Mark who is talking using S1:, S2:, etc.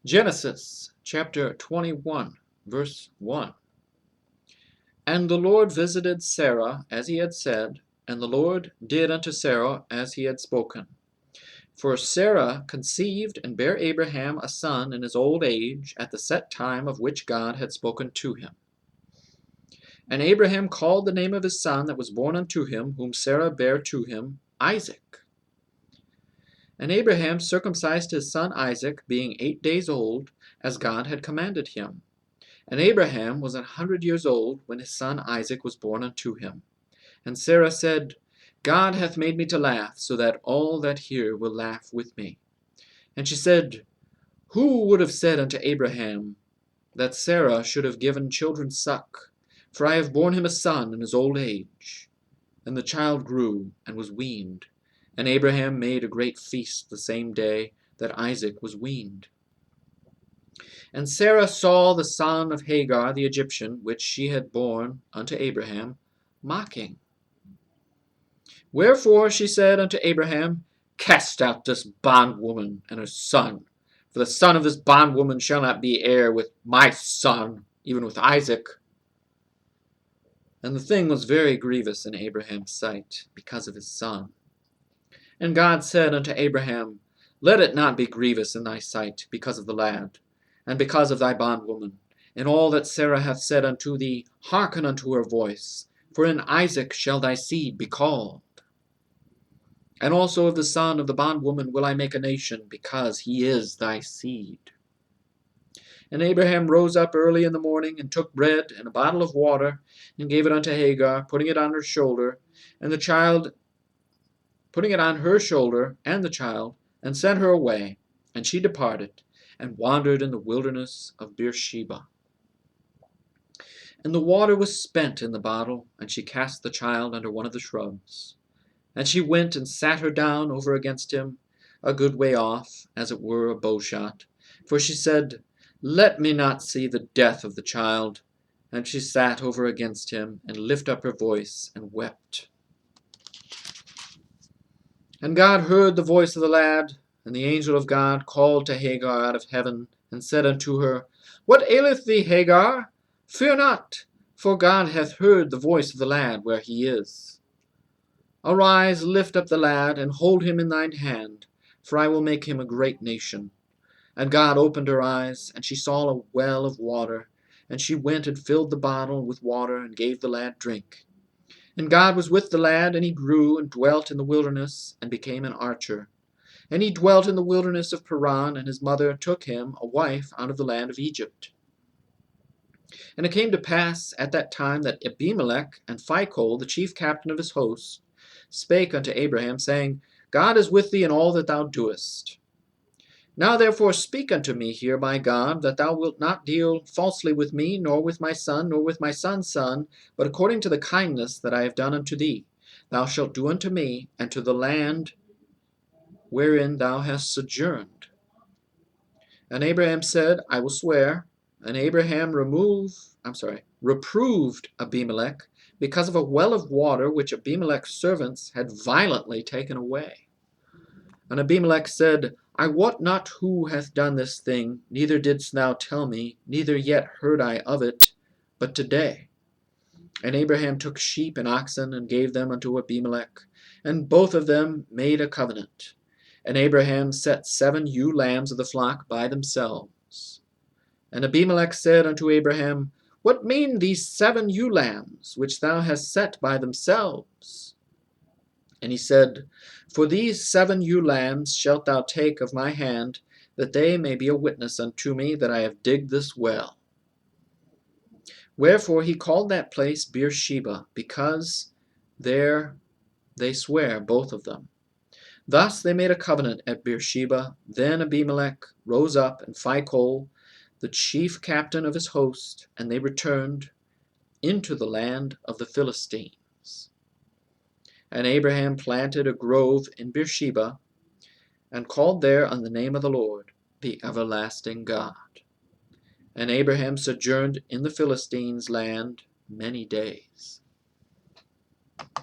S1: Genesis chapter 21, verse 1. And the Lord visited Sarah as he had said, and the Lord did unto Sarah as he had spoken. For Sarah conceived and bare Abraham a son in his old age, at the set time of which God had spoken to him. And Abraham called the name of his son that was born unto him, whom Sarah bare to him, Isaac. And Abraham circumcised his son Isaac, being 8 days old, as God had commanded him. And Abraham was 100 years old when his son Isaac was born unto him. And Sarah said, God hath made me to laugh, so that all that hear will laugh with me. And she said, Who would have said unto Abraham that Sarah should have given children suck? For I have borne him a son in his old age. And the child grew, and was weaned. And Abraham made a great feast the same day that Isaac was weaned. And Sarah saw the son of Hagar the Egyptian, which she had borne unto Abraham, mocking. Wherefore she said unto Abraham, Cast out this bondwoman and her son, for the son of this bondwoman shall not be heir with my son, even with Isaac. And the thing was very grievous in Abraham's sight, because of his son. And God said unto Abraham, Let it not be grievous in thy sight, because of the lad, and because of thy bondwoman. In all that Sarah hath said unto thee, hearken unto her voice, for in Isaac shall thy seed be called. And also of the son of the bondwoman will I make a nation, because he is thy seed. And Abraham rose up early in the morning, and took bread and a bottle of water, and gave it unto Hagar, putting it on her shoulder, and the child putting it on her shoulder, and the child, and sent her away. And she departed, and wandered in the wilderness of Beersheba. And the water was spent in the bottle, and she cast the child under one of the shrubs. And she went and sat her down over against him, a good way off, as it were a bowshot. For she said, Let me not see the death of the child. And she sat over against him, and lifted up her voice, and wept. And God heard the voice of the lad, and the angel of God called to Hagar out of heaven, and said unto her, What aileth thee, Hagar? Fear not, for God hath heard the voice of the lad where he is. Arise, lift up the lad, and hold him in thine hand, for I will make him a great nation. And God opened her eyes, and she saw a well of water, and she went and filled the bottle with water, and gave the lad drink. And God was with the lad, and he grew, and dwelt in the wilderness, and became an archer. And he dwelt in the wilderness of Paran, and his mother took him a wife out of the land of Egypt. And it came to pass at that time that Abimelech and Phicol, the chief captain of his host, spake unto Abraham, saying, God is with thee in all that thou doest. Now therefore speak unto me here by God, that thou wilt not deal falsely with me, nor with my son, nor with my son's son, but according to the kindness that I have done unto thee. Thou shalt do unto me, and to the land wherein thou hast sojourned. And Abraham said, I will swear. And Abraham reproved Abimelech, because of a well of water which Abimelech's servants had violently taken away. And Abimelech said, I wot not who hath done this thing, neither didst thou tell me, neither yet heard I of it, but today. And Abraham took sheep and oxen, and gave them unto Abimelech, and both of them made a covenant. And Abraham set 7 ewe lambs of the flock by themselves. And Abimelech said unto Abraham, What mean these 7 ewe lambs, which thou hast set by themselves? And he said, For these 7 ewe lambs shalt thou take of my hand, that they may be a witness unto me that I have digged this well. Wherefore he called that place Beersheba, because there they swear both of them. Thus they made a covenant at Beersheba. Then Abimelech rose up, and Phicol, the chief captain of his host, and they returned into the land of the Philistines. And Abraham planted a grove in Beersheba, and called there on the name of the Lord, the everlasting God. And Abraham sojourned in the Philistines' land many days.